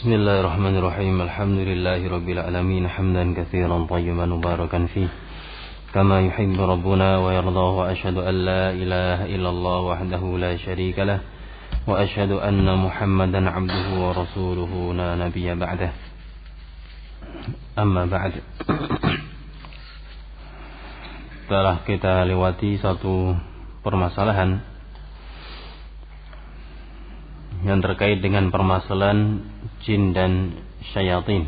Bismillahirrahmanirrahim. Alhamdulillahirabbil alamin hamdan katsiran thayyiban mubarakan fih kama yuhibbu rabbuna wa yarda wa asyhadu an la ilaha illallah wahdahu la syarika lah wa asyhadu anna Muhammadan abduhu wa rasuluhu la nabiyya ba'dah. Amma ba'd. Setelah kita lewati satu permasalahan yang terkait dengan permasalahan jin dan syayatin,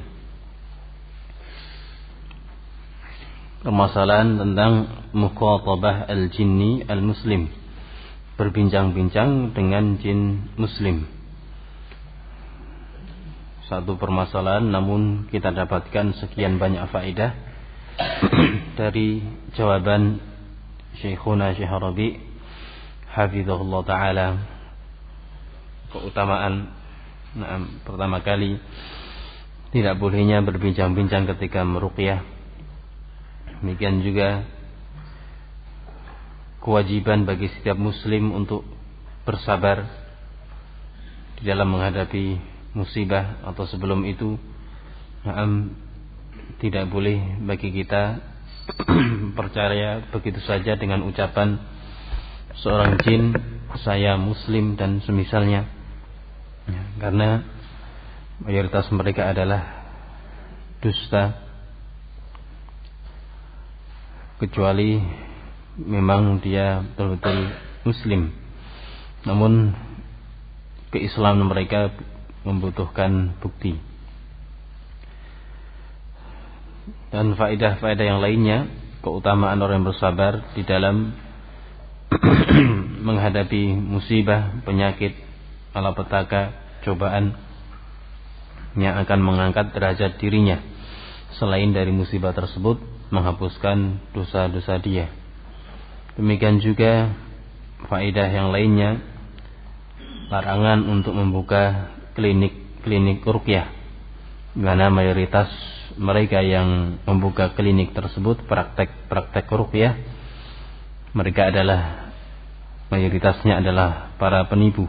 permasalahan tentang mukhatabah al-jinni al-muslim, berbincang-bincang dengan jin muslim. Satu permasalahan, namun kita dapatkan sekian banyak faedah dari jawaban Syekhuna Syekh Rabi' hafizahullah ta'ala. Keutamaan, pertama kali tidak bolehnya berbincang-bincang ketika meruqyah. Demikian juga kewajiban bagi setiap muslim untuk bersabar di dalam menghadapi musibah, atau sebelum itu tidak boleh bagi kita percaya begitu saja dengan ucapan seorang jin, saya muslim dan semisalnya, karena mayoritas mereka adalah dusta, kecuali memang dia betul-betul muslim. Namun keislaman mereka membutuhkan bukti. Dan faedah-faedah yang lainnya, keutamaan orang yang bersabar di dalam menghadapi musibah, penyakit, malapetaka, cobaan yang akan mengangkat derajat dirinya, selain dari musibah tersebut menghapuskan dosa-dosa dia. Demikian juga faedah yang lainnya, larangan untuk membuka klinik ruqyah, di mana mayoritas mereka yang membuka klinik tersebut, praktek ruqyah, mereka adalah mayoritasnya adalah para penipu.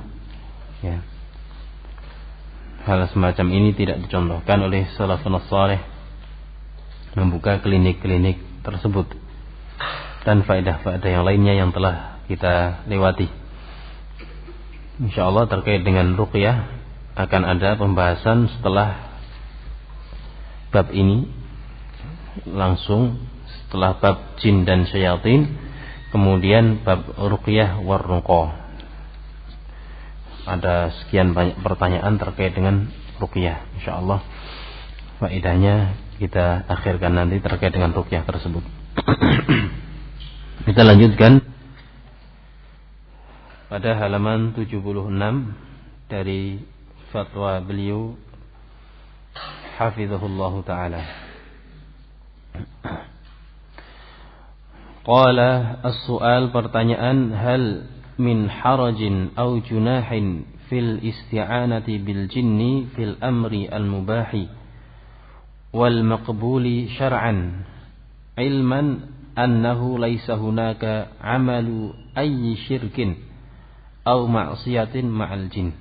Ya. Hal semacam ini tidak dicontohkan oleh salafun saleh, membuka klinik-klinik tersebut, dan faedah-faedah yang lainnya yang telah kita lewati. Insyaallah terkait dengan ruqyah akan ada pembahasan setelah bab ini, langsung setelah bab jin dan syayatin, kemudian bab ruqyah war ruqa. Ada sekian banyak pertanyaan terkait dengan ruqyah. Insyaallah faedahnya kita akhirkan nanti terkait dengan ruqyah tersebut. Kita lanjutkan pada halaman 76 dari fatwa beliau hafizahullahu ta'ala. Qala as-su'al, pertanyaan, hal min harajin aw junahin fil isti'anati bil jinni fil amri al-mubahi wal maqbuli syar'an ilman annahu laysa hunaka amalu ayyi syirkin aw ma'siyatin ma'al jin.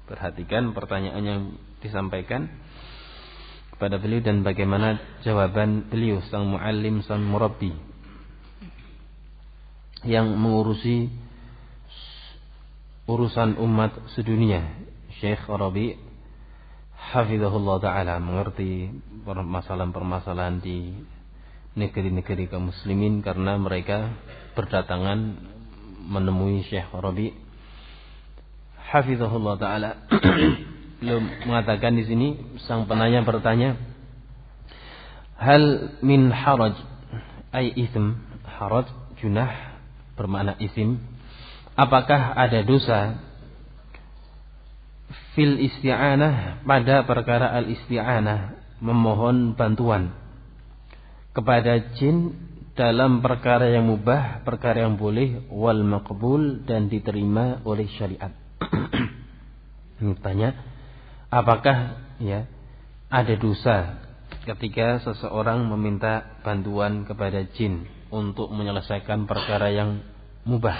Perhatikan pertanyaan yang disampaikan kepada beliau dan bagaimana jawaban beliau sang muallim, sang murabbi yang mengurusi urusan umat sedunia. Syekh Rabi' hafizahullah ta'ala mengerti permasalahan-permasalahan di negeri-negeri kaum muslimin, karena mereka berdatangan menemui Syekh Rabi' hafizahullah ta'ala. Belum mengatakan di sini, sang penanya bertanya, hal min haraj ay ism, haraj junah bermakna isim, apakah ada dosa fil isti'anah, pada perkara al-isti'anah, memohon bantuan kepada jin dalam perkara yang mubah, perkara yang boleh, wal maqbul, dan diterima oleh syariat. Tanya, apakah ada dosa ketika seseorang meminta bantuan kepada jin untuk menyelesaikan perkara yang mubah,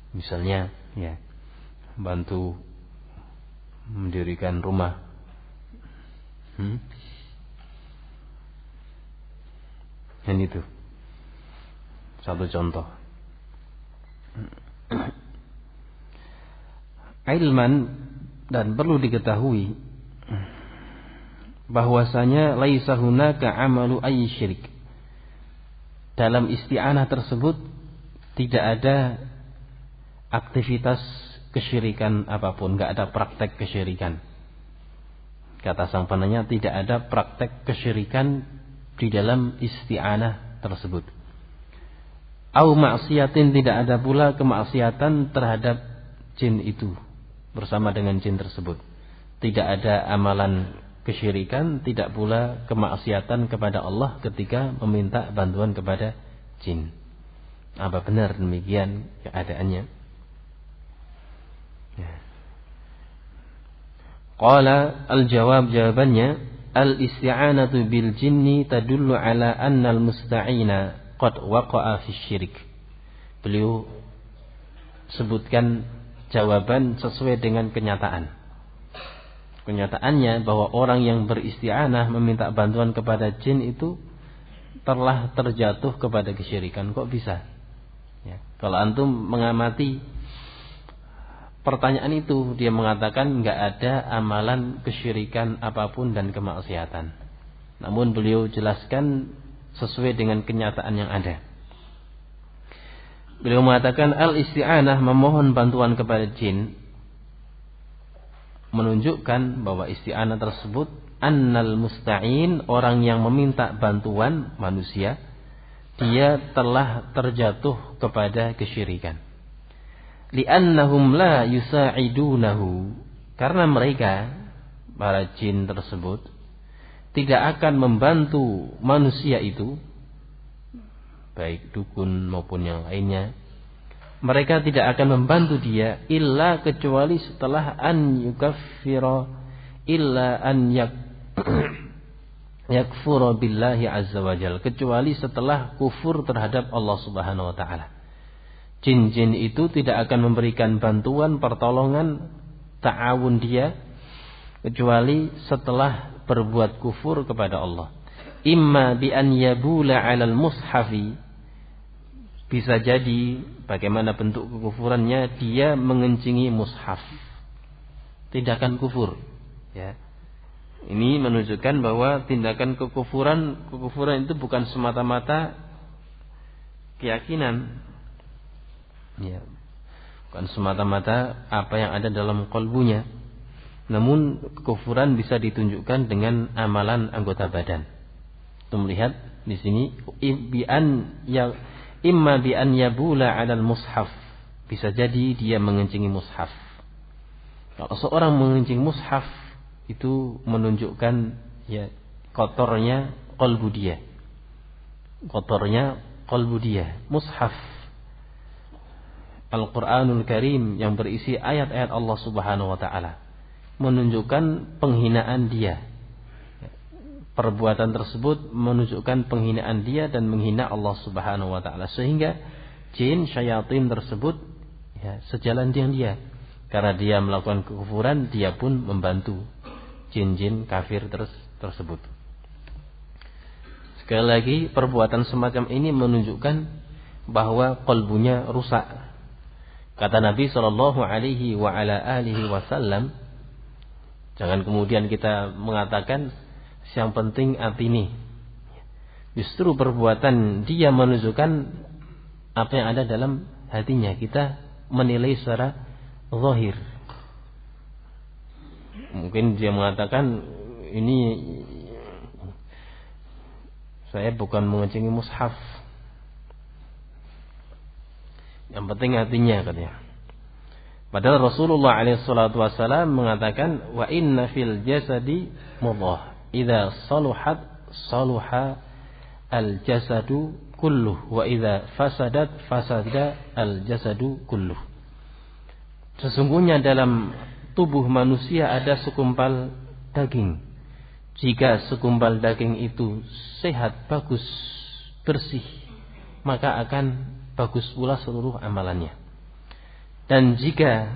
misalnya bantu mendirikan rumah. Dan itu satu contoh. Ilman, dan perlu diketahui bahwasanya laisa hunaka amalu ayyi syirik. Dalam isti'anah tersebut tidak ada aktivitas kesyirikan apapun, enggak ada praktek kesyirikan. Kata sang penanya, tidak ada praktek kesyirikan di dalam isti'anah tersebut. Au maksiatin, tidak ada pula kemaksiatan terhadap jin itu bersama dengan jin tersebut. Tidak ada amalan kesyirikan, tidak pula kemaksiatan kepada Allah ketika meminta bantuan kepada jin. Apa benar demikian keadaannya? Qala al-jawab, jawabannya, al-isti'anatu bil jinni tadullu ala anna al-musta'ina qad waqa'a fi syirik. Beliau sebutkan jawaban sesuai dengan kenyataan. Kenyataannya bahwa orang yang beristi'anah meminta bantuan kepada jin itu telah terjatuh kepada kesyirikan. Kok bisa? Ya. Kalau antum mengamati pertanyaan itu, dia mengatakan enggak ada amalan kesyirikan apapun dan kemaksiatan. Namun beliau jelaskan sesuai dengan kenyataan yang ada. Beliau mengatakan al-isti'anah, memohon bantuan kepada jin, menunjukkan bahwa isti'anah tersebut annal musta'in, orang yang meminta bantuan manusia, dia telah terjatuh kepada kesyirikan. Li'annahum la yusa'idunahu, karena mereka, para jin tersebut, tidak akan membantu manusia itu, baik dukun maupun yang lainnya. Mereka tidak akan membantu dia illa kecuali setelah an yukaffira, illa an yakfura billahi azza wajal, kecuali setelah kufur terhadap Allah subhanahu wa ta'ala. Jin-jin itu tidak akan memberikan bantuan, pertolongan, ta'awun dia kecuali setelah berbuat kufur kepada Allah. Imma bi an yabula 'alal mushafi, bisa jadi bagaimana bentuk kekufurannya, dia mengencingi mushaf. Tindakan kufur, ya. Ini menunjukkan bahwa tindakan kekufuran itu bukan semata-mata keyakinan, ya, bukan semata-mata apa yang ada dalam kalbunya. Namun kekufuran bisa ditunjukkan dengan amalan anggota badan. Kita melihat di sini imma bi an yabula 'alal mushaf, bisa jadi dia mengencingi mushaf. Kalau seorang mengencing mushaf, itu menunjukkan, ya, kotornya qalbu dia. Kotornya qalbu dia. Mushaf Al-Qur'anul Karim yang berisi ayat-ayat Allah Subhanahu wa taala menunjukkan penghinaan dia. Perbuatan tersebut menunjukkan penghinaan dia dan menghina Allah Subhanahu wa taala, sehingga jin syayatin tersebut, ya, sejalan dengan dia. Karena dia melakukan kekufuran, dia pun membantu jin-jin kafir tersebut. Sekali lagi, perbuatan semacam ini menunjukkan bahwa qalbunya rusak. Kata Nabi sallallahu alaihi wa ala alihi wasallam, jangan kemudian kita mengatakan yang penting hati ini. Justru perbuatan dia menunjukkan apa yang ada dalam hatinya. Kita menilai secara zahir. Mungkin dia mengatakan, ini saya bukan mengencingi mushaf, yang penting hatinya, katanya. Padahal Rasulullah SAW mengatakan, wa inna fil jasadi mudghah, idza saluhat saluha al jasadu kulluh, wa idza fasadat fasada al jasadu kulluh. Sesungguhnya dalam tubuh manusia ada segumpal daging. Jika segumpal daging itu sehat, bagus, bersih, maka akan bagus pula seluruh amalannya. Dan jika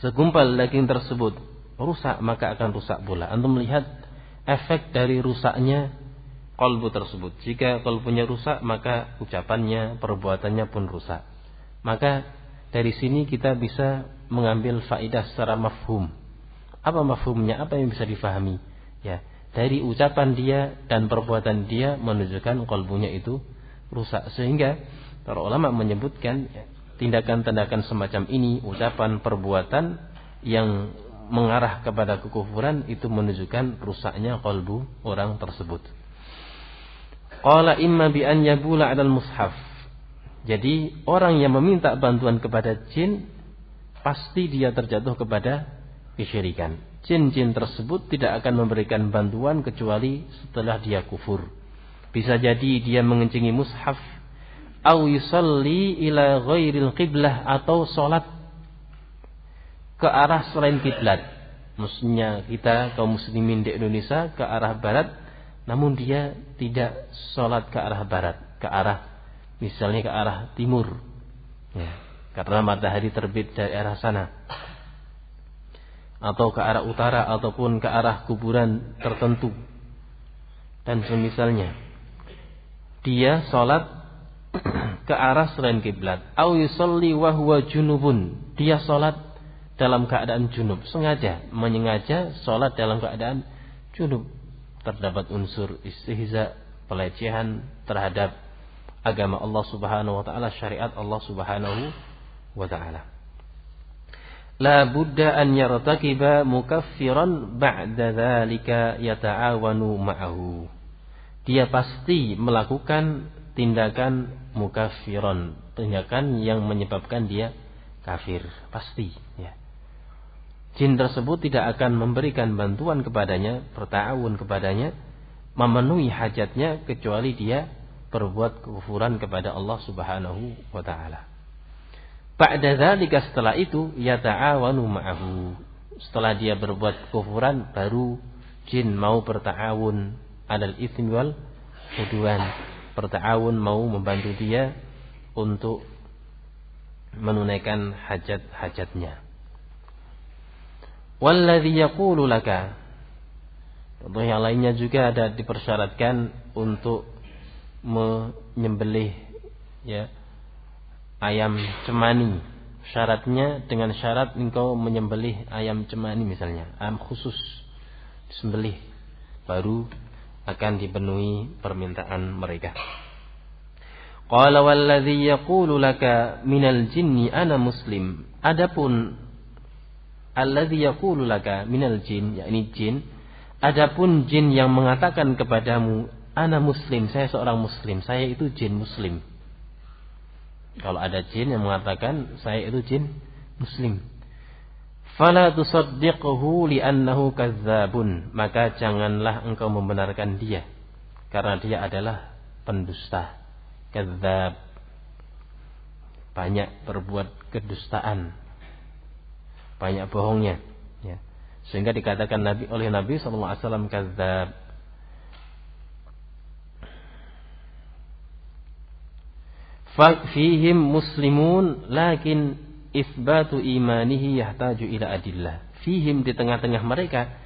segumpal daging tersebut rusak, maka akan rusak pula. Antum melihat efek dari rusaknya qalbu tersebut. Jika qalbunya rusak, maka ucapannya, perbuatannya pun rusak. Maka dari sini kita bisa mengambil faedah secara mafhum. Apa mafhumnya? Apa yang bisa difahami? Ya, dari ucapan dia dan perbuatan dia menunjukkan qalbunya itu rusak. Sehingga para ulama menyebutkan tindakan-tindakan semacam ini, ucapan, perbuatan yang mengarah kepada kekufuran itu menunjukkan rusaknya qalbu orang tersebut. Qala imma bi an yabula 'alal mushaf. Jadi orang yang meminta bantuan kepada jin pasti dia terjatuh kepada kesyirikan. Jin-jin tersebut tidak akan memberikan bantuan kecuali setelah dia kufur. Bisa jadi dia mengencingi mushaf, au yusalli ila ghairil qiblah, atau salat ke arah selain kiblat. Maksudnya kita kaum muslimin di Indonesia ke arah barat, namun dia tidak salat ke arah barat, ke arah misalnya ke arah timur, ya, karena matahari terbit dari arah sana, atau ke arah utara, ataupun ke arah kuburan tertentu dan semisalnya. Dia salat ke arah selain kiblat. Au yusalli wa huwa junubun. Dia salat dalam keadaan junub, menyengaja salat dalam keadaan junub. Terdapat unsur istihza, pelecehan terhadap agama Allah Subhanahu wa taala, syariat Allah Subhanahu wa taala. La budda an yartakiba mukaffiran ba'da dzalika yata'awanu ma'ahu. Dia pasti melakukan tindakan mukaffiran, tindakan yang menyebabkan dia kafir, pasti, ya. Jin tersebut tidak akan memberikan bantuan kepadanya, berta'awun kepadanya, memenuhi hajatnya kecuali dia berbuat kekufuran kepada Allah Subhanahu wa taala. Ba'da dzalika, setelah itu, yata'awanu ma'ahu. Setelah dia berbuat kekufuran, baru jin mau berta'awun alal itsmi wal udwan. Berta'awun mau membantu dia untuk menunaikan hajat-hajatnya. Walladzi yaqulu laka. Contoh yang lainnya juga ada dipersyaratkan untuk menyembelih, ya, ayam cemani. Syaratnya dengan syarat engkau menyembelih ayam cemani misalnya, ayam khusus disembelih, baru akan dipenuhi permintaan mereka. Qala walladzi yaqulu laka minal jinni ana muslim. Adapun alladzi yaqulu laka minal jin, yakni jin, adapun jin yang mengatakan kepadamu ana muslim, saya seorang muslim, saya itu jin muslim. Kalau ada jin yang mengatakan saya itu jin muslim, fala tusaddiqhu li'annahu kadzdzabun, maka janganlah engkau membenarkan dia karena dia adalah pendusta. Kadzdzab, banyak berbuat kedustaan, banyak bohongnya, ya. Sehingga dikatakan oleh Nabi sallallahu alaihi wasallam kadzdzab. Fihim muslimun lakin isbatu imanihi yahtaju ila adillah. Fihim, di tengah-tengah mereka,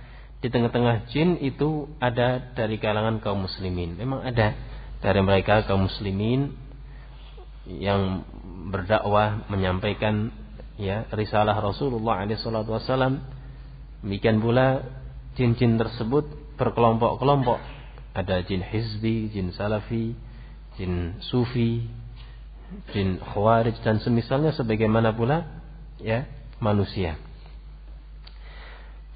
di tengah-tengah jin itu ada dari kalangan kaum muslimin. Memang ada dari mereka kaum muslimin yang berdakwah, menyampaikan, ya, risalah Rasulullah SAW. Demikian pula jin-jin tersebut berkelompok-kelompok. Ada jin hizbi, jin salafi, jin sufi, jin khawarij dan semisalnya, sebagaimana pula, ya, manusia.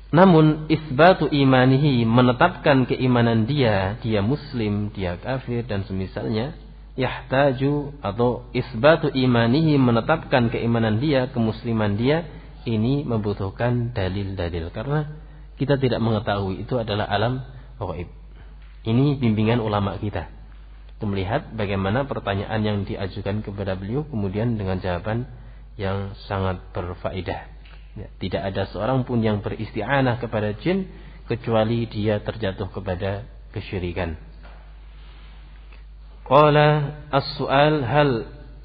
Namun isbatu imanihi, menetapkan keimanan dia muslim, dia kafir dan semisalnya, yahtaju, atau isbatu imanihi, menetapkan keimanan dia, kemusliman dia, ini membutuhkan dalil-dalil, karena kita tidak mengetahui, itu adalah alam ghaib. Ini bimbingan ulama kita untuk melihat bagaimana pertanyaan yang diajukan kepada beliau kemudian dengan jawaban yang sangat berfaedah. Ya, tidak ada seorang pun yang beristi'anah kepada jin kecuali dia terjatuh kepada kesyirikan. Qala as-su'al hal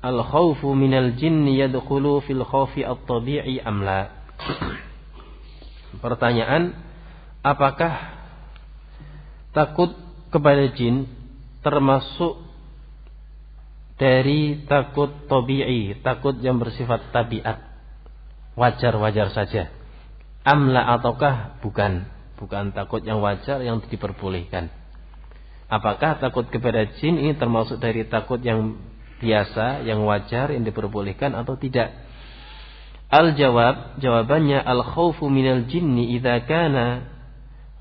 al-khawfu minal jinni yadkhulu fil khawfi at-tabi'i am la? Pertanyaan, apakah takut kepada jin termasuk dari takut tabi'i, takut yang bersifat tabiat, wajar-wajar saja? Amla ataukah bukan takut yang wajar yang diperbolehkan? Apakah takut kepada jin ini termasuk dari takut yang biasa, yang wajar, yang diperbolehkan atau tidak? Jawabannya al-khawfu minal jinni idza kana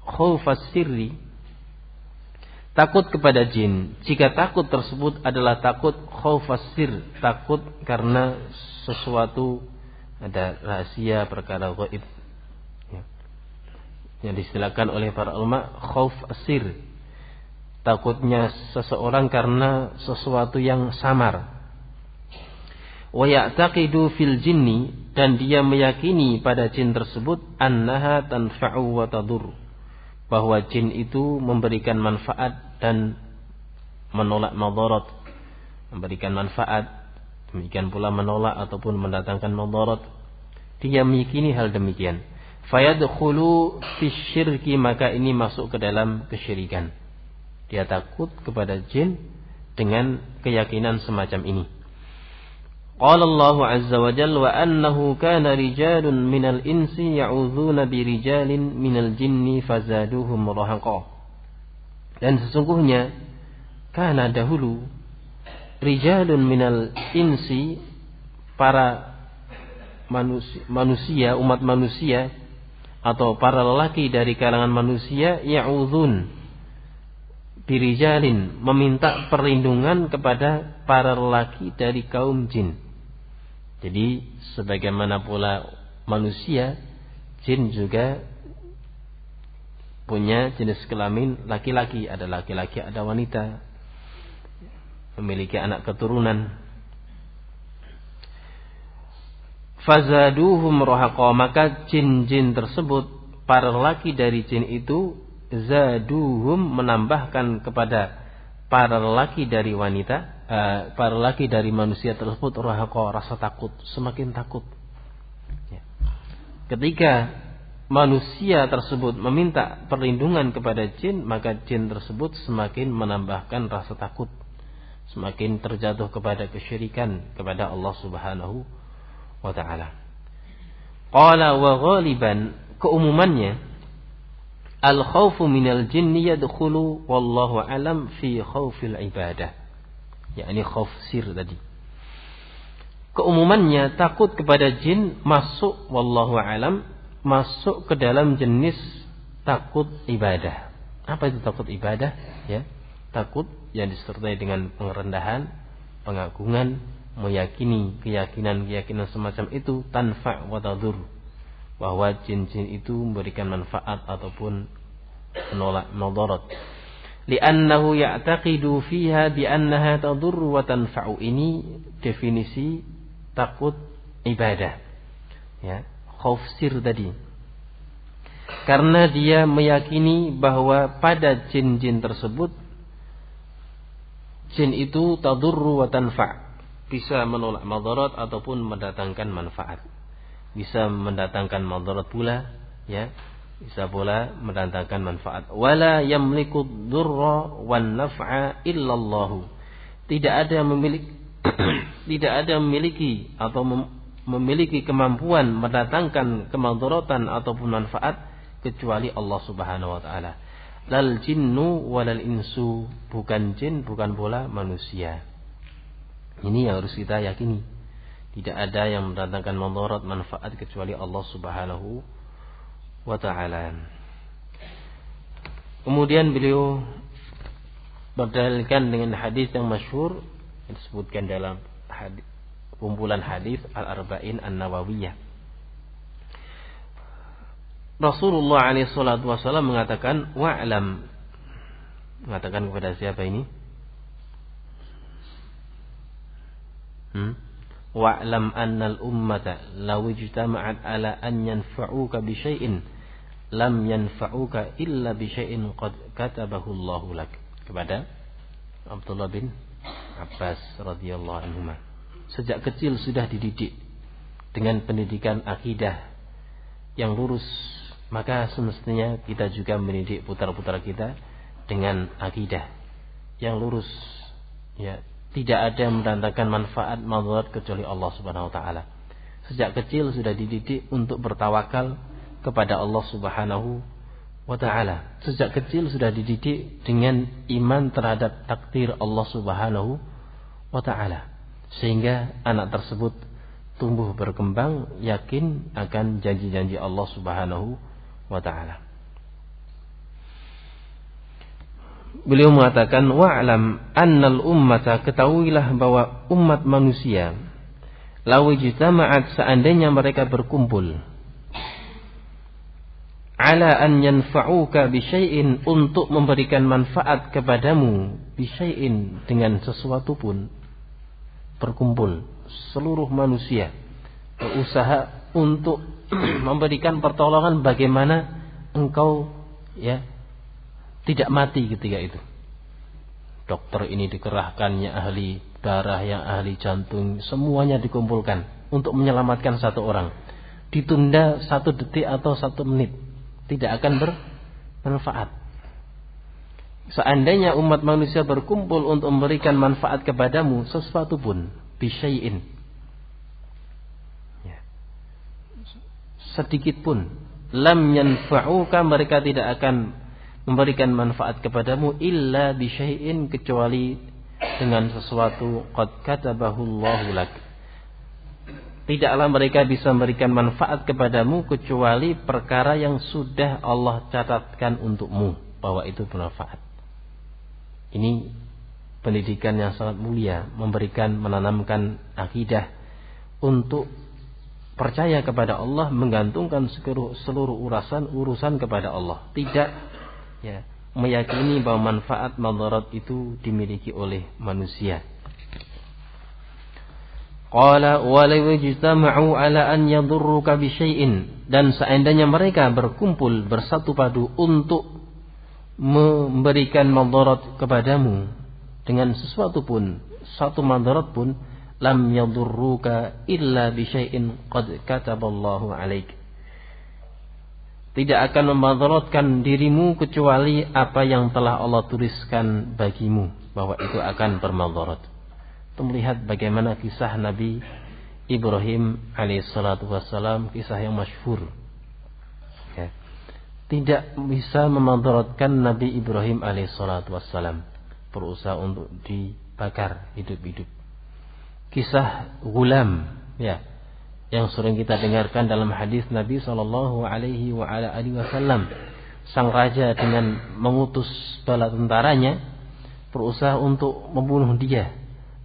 khawfas sirri. Takut kepada jin, jika takut tersebut adalah takut khawfas sir, takut karena sesuatu, ada rahasia, perkara gaib, ya, yang distilahkan oleh para ulama khawf asir, takutnya seseorang karena sesuatu yang samar. Wa ya'taqidu fil jinni, dan dia meyakini pada jin tersebut annaha tanfa'u wa tadur, bahwa jin itu memberikan manfaat dan menolak madarat, memberikan manfaat, demikian pula menolak ataupun mendatangkan madarat. Dia meyakini hal demikian. Fayadkhulu fi syirki, maka ini masuk ke dalam kesyirikan. Dia takut kepada jin dengan keyakinan semacam ini. Qala Allah azza wa jalla wa annahu kana rijalun minal insi ya'udzuuna birijalin minal jinni fazaduhum rahaqa. Dan sesungguhnya kana dahulu rijalun minal insi, para manusia, umat manusia atau para lelaki dari kalangan manusia, ya'udzun birijalin, meminta perlindungan kepada para lelaki dari kaum jin. Jadi sebagaimana pula manusia, jin juga punya jenis kelamin laki-laki, ada laki-laki, ada wanita, memiliki anak keturunan. Fazaduhum rahaqa, maka jin-jin tersebut, para lelaki dari jin itu, zaduhum, menambahkan kepada para lelaki dari wanita, para lelaki dari manusia tersebut rahaqa, rasa takut, semakin takut. Ya. Ketika manusia tersebut meminta perlindungan kepada jin, maka jin tersebut semakin menambahkan rasa takut, semakin terjatuh kepada kesyirikan kepada Allah Subhanahu wa ta'ala. Qala wa ghaliban, keumumannya al-khawfu minal jinni yadkhulu wallahu alam fi khawfil ibadah, yakni khawf sir tadi. Keumumannya takut kepada jin masuk, wallahu alam, masuk ke dalam jenis takut ibadah. Apa itu takut ibadah? Ya, takut yang disertai dengan pengerendahan, pengagungan, meyakini keyakinan semacam itu, tanfa' wa tadur, bahwa jin-jin itu memberikan manfaat ataupun menolak madarat. Li'annahu ya'taqidu fiha bi'annaha tadurru wa tanfa'u. Ini definisi takut ibadah, ya, khauf sir tadi. Karena dia meyakini bahwa pada jin-jin tersebut, jin itu tadurru wa tanfa', bisa menolak madarat ataupun mendatangkan manfaat. Bisa mendatangkan madarat pula, ya, bisa pula mendatangkan manfaat. Wala yamliku dzurra wan naf'a illallahu. Tidak ada memiliki atau memiliki kemampuan mendatangkan kemadaratan ataupun manfaat kecuali Allah Subhanahu wa taala. Lal jinnu walal insu, bukan jin, bukan pula manusia. Ini yang harus kita yakini. Tidak ada yang mendatangkan madarat, manfaat kecuali Allah Subhanahu wa ta'ala. Kemudian beliau berdalilkan dengan hadis yang masyhur yang disebutkan dalam kumpulan hadis Al-Arba'in An-Nawawiyah. Rasulullah alaihi salatu wasallam mengatakan, wa'lam, mengatakan kepada siapa ini? Wa'lam annal ummata law ijtama'at ala an yanfa'uka bi syai'in lam yanfa'uka illa bi syai'in qad katabahu Allahu lak. Kepada Abdullah bin Abbas radhiyallahu anhuma. Sejak kecil sudah dididik dengan pendidikan akidah, yang lurus, maka semestinya kita juga mendidik putra-putra kita dengan akidah yang lurus, ya, tidak ada yang mendatangkan manfaat madarat kecuali Allah Subhanahu wa taala. Sejak kecil sudah dididik untuk bertawakal kepada Allah Subhanahu wa taala. Sejak kecil sudah dididik dengan iman terhadap takdir Allah Subhanahu wa taala. Sehingga anak tersebut tumbuh berkembang yakin akan janji-janji Allah Subhanahu wa taala. Beliau mengatakan, wa'lam annal ummata, ketahuilah bahwa umat manusia, law ijtama'at, seandainya mereka berkumpul, ala an yanfa'uka bi syai'in, untuk memberikan manfaat kepadamu, bi syai'in, dengan sesuatu pun, berkumpul seluruh manusia berusaha untuk memberikan pertolongan bagaimana engkau, ya, tidak mati ketika itu. Dokter ini dikerahkan, yang ahli darah, yang ahli jantung, semuanya dikumpulkan untuk menyelamatkan satu orang. Ditunda 1 detik atau 1 menit, tidak akan bermanfaat. Seandainya umat manusia berkumpul untuk memberikan manfaat kepadamu sesuatu pun, bisyai'in, ya, sedikit pun, lam yanfa'uka, mereka tidak akan memberikan manfaat kepadamu, illa bisyai'in, kecuali dengan sesuatu qad katabahu Allahu lak. Tidaklah mereka bisa memberikan manfaat kepadamu kecuali perkara yang sudah Allah catatkan untukmu bahwa itu bermanfaat. Ini pendidikan yang sangat mulia, menanamkan akidah untuk percaya kepada Allah, menggantungkan seluruh urusan kepada Allah. Tidak, ya, meyakini bahwa manfaat madarat itu dimiliki oleh manusia. Qala walau ijtama'u ala an yadurruka bi syai'in, dan seandainya mereka berkumpul bersatu padu untuk memberikan madarat kepadamu dengan sesuatu pun, satu madarat pun, lam yadurruka illa bi syai'in qad kataballahu 'alaik, tidak akan memadaratkan dirimu kecuali apa yang telah Allah tuliskan bagimu bahwa itu akan bermadarat. Kita melihat bagaimana kisah Nabi Ibrahim alaihissalatu wassalam, kisah yang masyhur, ya. Tidak bisa memadaratkan Nabi Ibrahim alaihissalatu wassalam, berusaha untuk dibakar hidup-hidup. Kisah gulam, ya, yang sering kita dengarkan dalam hadis Nabi sallallahu alaihi wasallam. Sang raja dengan mengutus bala tentaranya berusaha untuk membunuh dia,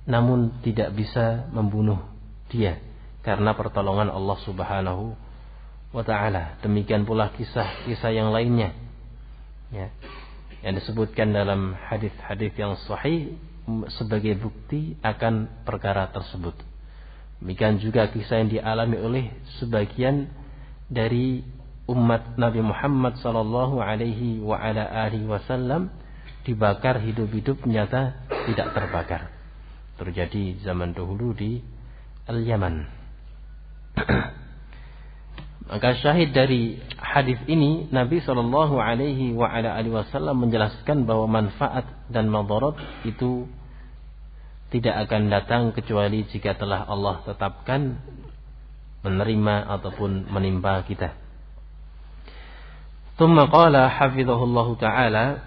namun tidak bisa membunuh dia karena pertolongan Allah Subhanahu wa taala. Demikian pula kisah-kisah yang lainnya, ya, yang disebutkan dalam hadis-hadis yang sahih sebagai bukti akan perkara tersebut. Demikian juga kisah yang dialami oleh sebagian dari umat Nabi Muhammad sallallahu alaihi wasallam, dibakar hidup-hidup, nyata tidak terbakar. Terjadi zaman dahulu di Al-Yaman. Maka syahid dari hadis ini, Nabi sallallahu alaihi wasallam menjelaskan bahwa manfaat dan madarat itu tidak akan datang kecuali jika telah Allah tetapkan menerima ataupun menimpa kita. Tsumma qala hafizahullahu ta'ala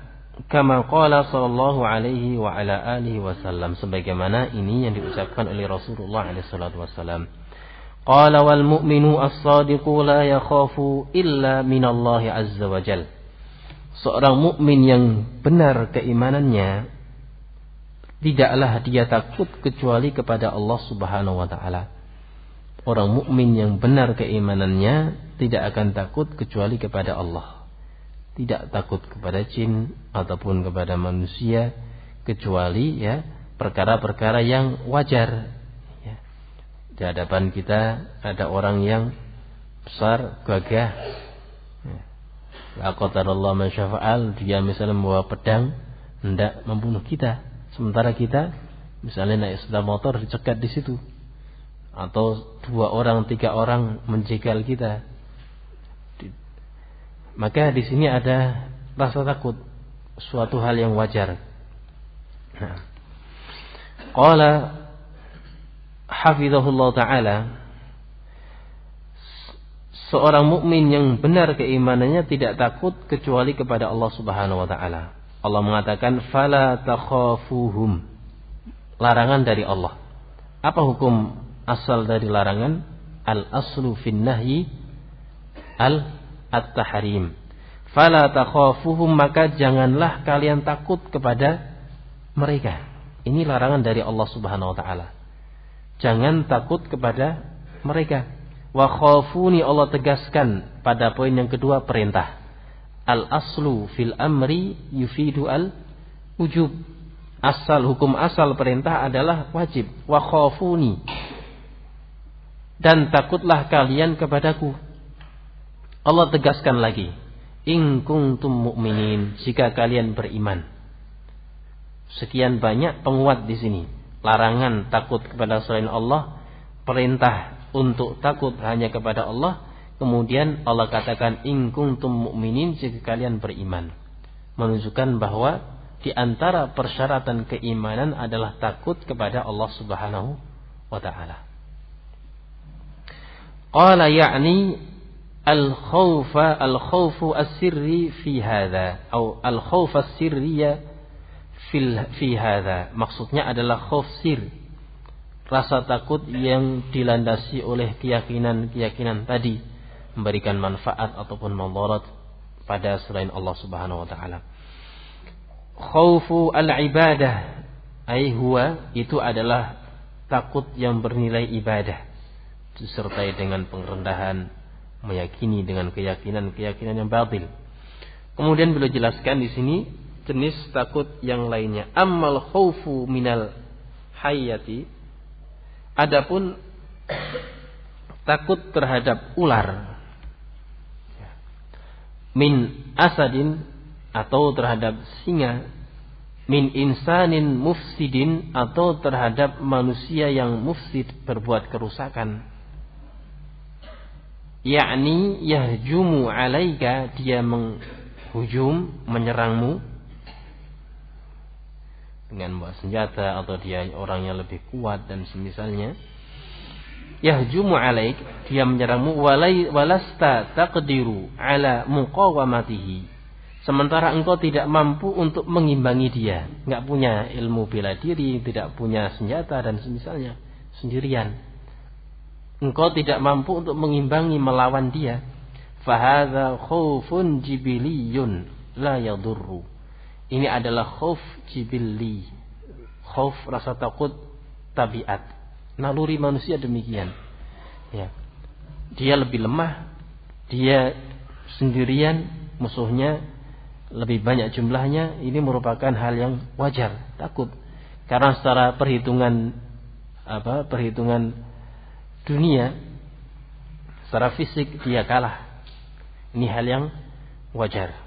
kama qala sallallahu alaihi wasallam, sebagaimana ini yang diucapkan oleh Rasulullah alaihi salatu wasallam. Qala wal mu'minu as-sadiqu la yakhafu illa minallahi azza wa jal. Seorang mukmin yang benar keimanannya, tidaklah dia takut kecuali kepada Allah Subhanahu wa taala. Orang mukmin yang benar keimanannya tidak akan takut kecuali kepada Allah. Tidak takut kepada jin ataupun kepada manusia, kecuali, ya, perkara-perkara yang wajar. Ya. Di hadapan kita ada orang yang besar, gagah. La qadarallahu ma syafa'al, dia misalnya membawa pedang hendak membunuh kita. Sementara kita misalnya naik sepeda motor dicegat di situ, atau 2 orang 3 orang menjegal kita, Maka di sini ada rasa takut, suatu hal yang wajar. Nah, qala hafizahullah taala, seorang mukmin yang benar keimanannya tidak takut kecuali kepada Allah Subhanahu wa taala. Allah mengatakan fala takhafuhum, larangan dari Allah. Apa hukum asal dari larangan? Al aslu fin nahyi at-tahrim. Fala takhafuhum, maka janganlah kalian takut kepada mereka. Ini larangan dari Allah Subhanahu wa taala. Jangan takut kepada mereka. Wa khafuni, Allah tegaskan pada poin yang kedua, perintah. Al aslu fil amri yufidu al wujub. Asal, hukum asal perintah adalah wajib. Wa khafuni, dan takutlah kalian kepadaku. Allah tegaskan lagi, in kuntum mu'minin, jika kalian beriman. Sekian banyak penguat di sini. Larangan takut kepada selain Allah, perintah untuk takut hanya kepada Allah. Kemudian Allah katakan in kuntum mu'minin, jika kalian beriman. Menunjukkan bahwa di antara persyaratan keimanan adalah takut kepada Allah Subhanahu wa taala. Qala ya'ni al-khawfu as-sirri fi hadha, atau al-khawf as-sirriya fi hadha. Maksudnya adalah khauf sir, rasa takut yang dilandasi oleh keyakinan-keyakinan tadi, memberikan manfaat ataupun madarat pada selain Allah Subhanahu wa taala. Khaufu al-ibadah, ai huwa, itu adalah takut yang bernilai ibadah, disertai dengan pengerendahan, meyakini dengan keyakinan yang batil. Kemudian beliau jelaskan di sini jenis takut yang lainnya. Ammal khaufu minal hayati, adapun takut terhadap ular, min asadin, atau terhadap singa, min insanin mufsidin, atau terhadap manusia yang mufsid, berbuat kerusakan. Yakni yahjumu alaika, dia menghujum, menyerangmu dengan membawa senjata, atau dia orangnya lebih kuat dan semisalnya. Yahjumu alaik, dia menyerangmu, walasta taqdiru ala muqawamatihi, sementara engkau tidak mampu untuk mengimbangi dia, enggak punya ilmu bela diri, tidak punya senjata dan semisalnya, sendirian. Engkau tidak mampu untuk mengimbangi, melawan dia. Fahadha khaufun jibiliyun la yadurru. Ini adalah khauf jibilli, khauf rasa takut tabiat, naluri manusia demikian. Ya. Dia lebih lemah, dia sendirian, musuhnya lebih banyak jumlahnya, ini merupakan hal yang wajar, takut. Karena secara perhitungan dunia, secara fisik dia kalah. Ini hal yang wajar.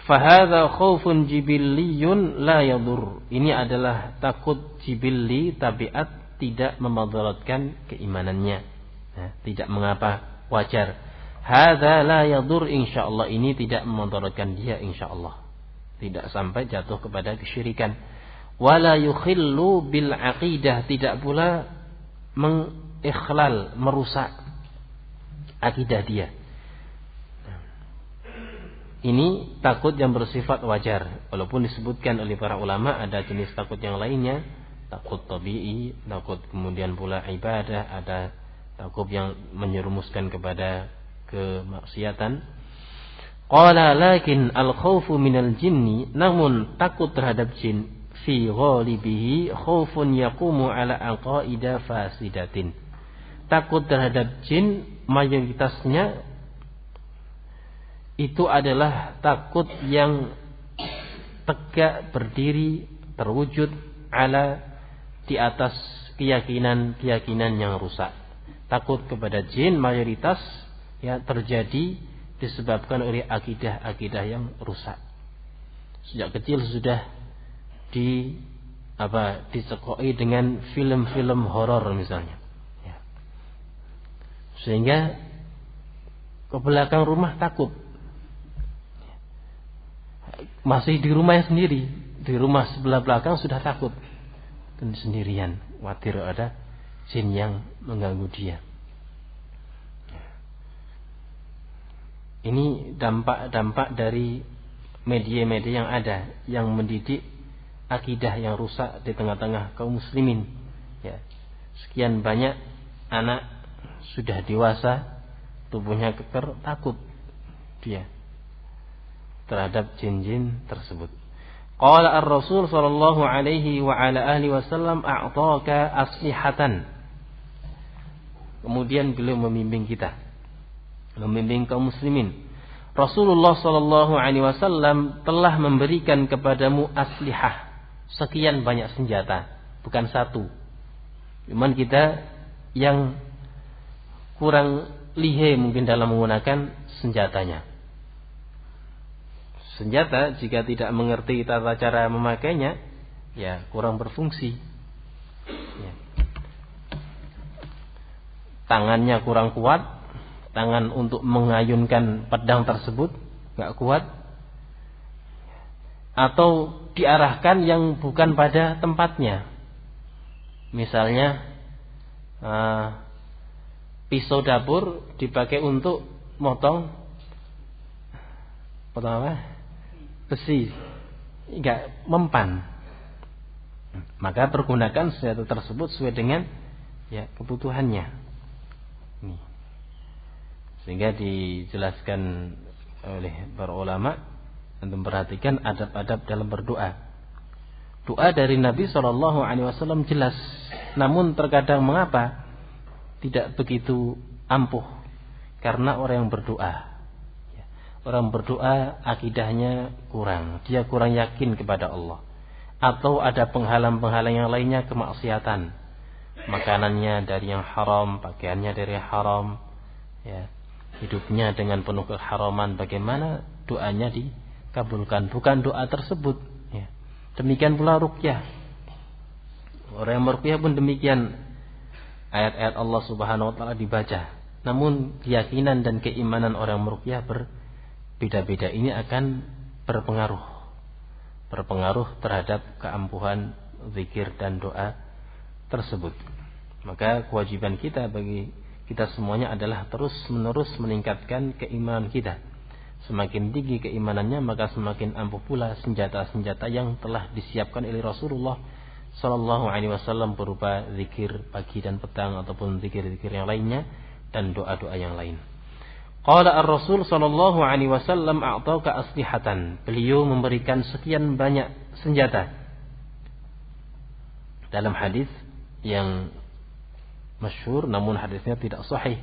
Fahadha khaufun jibilliyun la yadur. Ini adalah takut jibilli, tabiat, tidak memadaratkan keimanannya. Nah, tidak mengapa, wajar. Hadza la yadur, insyaallah, ini tidak memudaratkan dia insyaallah. Tidak sampai jatuh kepada kesyirikan. Wala yukhillu bil aqidah, tidak pula mengikhlal, merusak akidah dia. Ini takut yang bersifat wajar. Walaupun disebutkan oleh para ulama ada jenis takut yang lainnya, takut tabi'i, takut kemudian pula ibadah, ada takut yang menyerumuskan kepada kemaksiatan. Qala lakin al-khawfu minal jinni, namun takut terhadap jin, fi ghalibihi khawfun yaqumu ala aqaida fasidatin. Takut terhadap jin mayoritasnya itu adalah takut yang tegak berdiri, terwujud di atas keyakinan yang rusak. Takut kepada jin mayoritas ya terjadi disebabkan oleh akidah yang rusak. Sejak kecil sudah dicekoi dengan film-film horor misalnya. Ya. Sehingga ke belakang rumah takut. Masih di rumahnya sendiri, di rumah sebelah belakang sudah takut. Dan sendirian, khawatir ada jin yang mengganggu dia. Ini dampak-dampak dari media-media yang ada, yang mendidik akidah yang rusak di tengah-tengah kaum muslimin. Ya. Sekian banyak anak sudah dewasa, tubuhnya keker, takut dia terhadap jin-jin tersebut. Qala ar-Rasul sallallahu alaihi wa ala alihi wasallam a'taka aslihatan. Kemudian beliau membimbing kita, membimbing kaum muslimin. Rasulullah sallallahu alaihi wasallam telah memberikan kepadamu aslihah, sekian banyak senjata, bukan satu. Cuman kita yang kurang lihai mungkin dalam menggunakan senjatanya. Senjata jika tidak mengerti tata cara memakainya, ya kurang berfungsi. Ya. Tangannya kurang kuat, tangan untuk mengayunkan pedang tersebut nggak kuat, atau diarahkan yang bukan pada tempatnya. Misalnya pisau dapur dipakai untuk motong apa? Besi, nggak mempan. Maka pergunakan senjata tersebut sesuai dengan ya kebutuhannya. Ini. Sehingga dijelaskan oleh para ulama untuk memperhatikan adab-adab dalam berdoa. Doa dari Nabi SAW jelas, namun terkadang mengapa tidak begitu ampuh? Karena orang yang berdoa, orang berdoa akidahnya kurang, dia kurang yakin kepada Allah, atau ada penghalang-penghalang yang lainnya, kemaksiatan, makanannya dari yang haram, pakaiannya dari yang haram, ya, hidupnya dengan penuh keharaman. Bagaimana doanya dikabulkan? Bukan doa tersebut. Ya. Demikian pula ruqyah. Orang yang meruqyah pun demikian. Ayat-ayat Allah Subhanahu wa taala dibaca, namun keyakinan dan keimanan orang meruqyah berbeda-beda. Ini akan berpengaruh terhadap keampuhan zikir dan doa tersebut. Maka kewajiban kita bagi kita semuanya adalah terus-menerus meningkatkan keimanan kita. Semakin tinggi keimanannya, maka semakin ampuh pula senjata-senjata yang telah disiapkan oleh Rasulullah sallallahu alaihi wasallam berupa zikir pagi dan petang ataupun zikir-zikir yang lainnya dan doa-doa yang lain. Qala ar-Rasul sallallahu alaihi wasallam a'taka aslihatan. Beliau memberikan sekian banyak senjata. Dalam hadis yang masyhur namun hadisnya tidak sahih,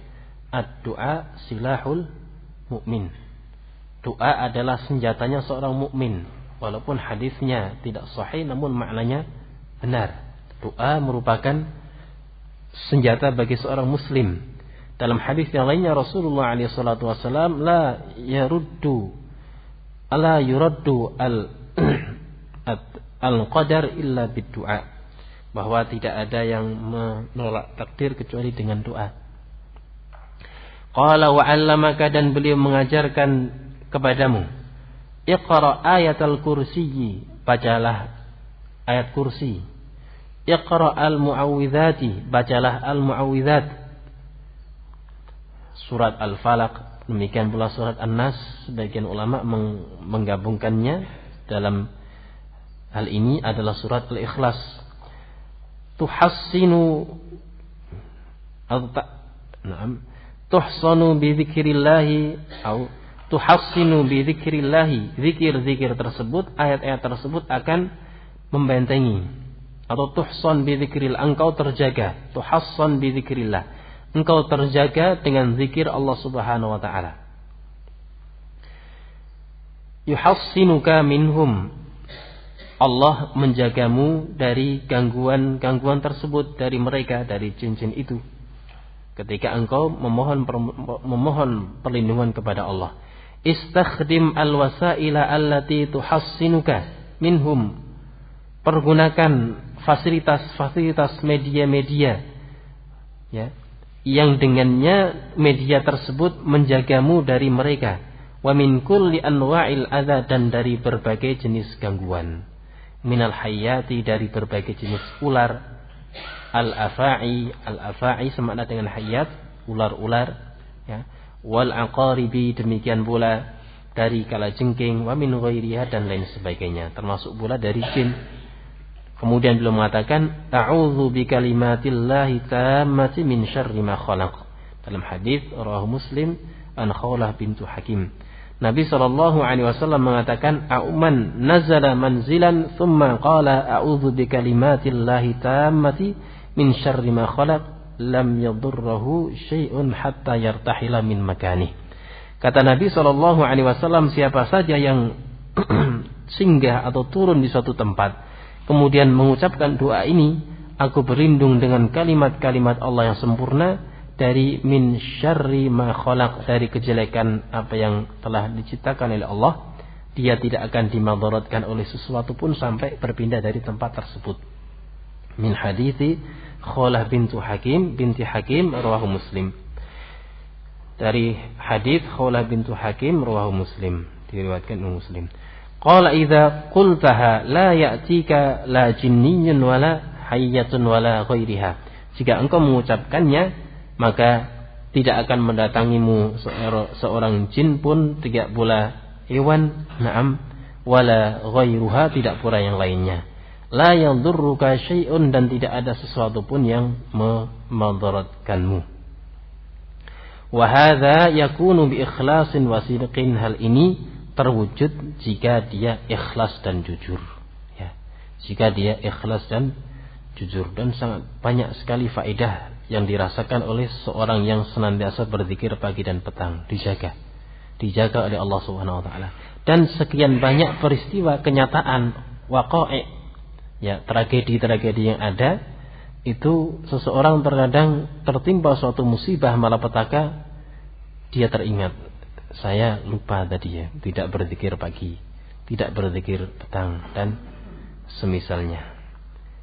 ad-du'a silahul mu'min. Doa adalah senjatanya seorang mukmin. Walaupun hadisnya tidak sahih namun maknanya benar. Doa merupakan senjata bagi seorang muslim. Dalam hadis yang lainnya Rasulullah SAW la yuraddu al-qadar illa bid-du'a, bahwa tidak ada yang menolak takdir kecuali dengan doa. Qala wa 'allamaka, dan beliau mengajarkan kepadamu, iqra ayatal kursiyyi, bacalah ayat kursi. Iqra al-mu'awwidzati, bacalah al-mu'awwidzat, surat Al-Falaq, demikian pula surat An-Nas. Sebagian ulama menggabungkannya dalam hal ini adalah surat Al-Ikhlas. Tuhsanu bi dzikrillahi atau tuhassinu bi dzikrillahi, zikir-zikir tersebut, ayat-ayat tersebut akan membentengi, atau tuhsan bi dzikril, engkau terjaga, tuhassan bi dzikrillah, engkau terjaga dengan zikir Allah Subhanahu wa taala. Yuhassinuka minhum, Allah menjagamu dari gangguan-gangguan tersebut, dari mereka, dari jin-jin itu, ketika engkau memohon perlindungan kepada Allah. Istakhdim al-wasaila allati tuhassinuka minhum, pergunakan fasilitas-fasilitas media-media, ya, yang dengannya media tersebut menjagamu dari mereka, wa min kulli anwa'il adza, dan dari berbagai jenis gangguan, minal hayyati, dari berbagai jenis ular, al-afa'i semakna dengan hayyat, ular-ular, ya, wal aqaribi, demikian pula dari kalajengking, wa min ghairiha, dan lain sebagainya, termasuk pula dari jin. Kemudian beliau mengatakan, a'udzu bikalimatillahi tammati min syarri ma khalaq. Dalam hadis rawahu Muslim an Khawlah bintu Hakim, Nabi SAW mengatakan, "A'man nazala manzilan thumma qala a'udzu bikalimatillahi tammati min syarri ma khalaq lam yadurruhu syai'un hatta yartahila min makani." Kata Nabi SAW, siapa saja yang singgah atau turun di suatu tempat, kemudian mengucapkan doa ini, aku berlindung dengan kalimat-kalimat Allah yang sempurna dari min syarri ma khalaq, dari kejelekan apa yang telah diciptakan oleh Allah, dia tidak akan dimadaratkan oleh sesuatu pun sampai berpindah dari tempat tersebut. Min hadithi Khawlah binti Hakim rawahu Muslim. Dari hadis Khawlah binti Hakim rawahu Muslim, diriwayatkan oleh Muslim. Qala idza qultaha la ya'tika la jinniyyun wala hayyatun wala ghairiha. Jika engkau mengucapkannya, maka tidak akan mendatangimu seorang jin pun, tidak pula hewan, na'am, wala ghairuha, tidak pula yang lainnya. La yadurruka syai'un, dan tidak ada sesuatu pun yang memadaratkanmu. Wa hadza yakunu bi ikhlasin wa sidqin, hal ini terwujud jika dia ikhlas dan jujur, ya. Jika dia ikhlas dan jujur, dan sangat banyak sekali faedah yang dirasakan oleh seorang yang senantiasa berzikir pagi dan petang, dijaga oleh Allah Subhanahu wa taala. Dan sekian banyak peristiwa kenyataan waqa'i, ya, tragedi-tragedi yang ada, itu seseorang terkadang tertimpa suatu musibah malapetaka, dia teringat, saya lupa tadi, ya, tidak berzikir pagi, tidak berzikir petang, dan semisalnya.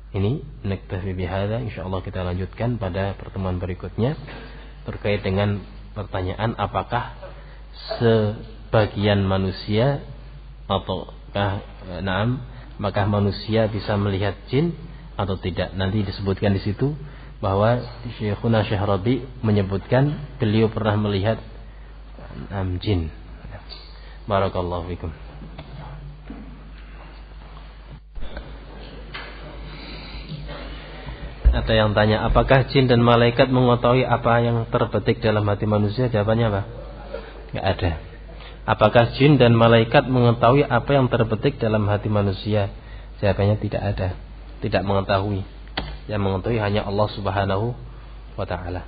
Ini naktafi bihadza, insyaallah kita lanjutkan pada pertemuan berikutnya terkait dengan pertanyaan apakah sebagian manusia ataukah apakah manusia bisa melihat jin atau tidak. Nanti disebutkan di situ bahwa Syekhuna Syekh Rabi menyebutkan beliau pernah melihat jin. Barakallahu fikum. Ada yang tanya, apakah jin dan malaikat mengetahui apa yang terbetik dalam hati manusia? Jawabannya apa? Tidak ada. Apakah jin dan malaikat mengetahui apa yang terbetik dalam hati manusia? Jawabannya tidak ada. Tidak mengetahui. Yang mengetahui hanya Allah Subhanahu wa ta'ala.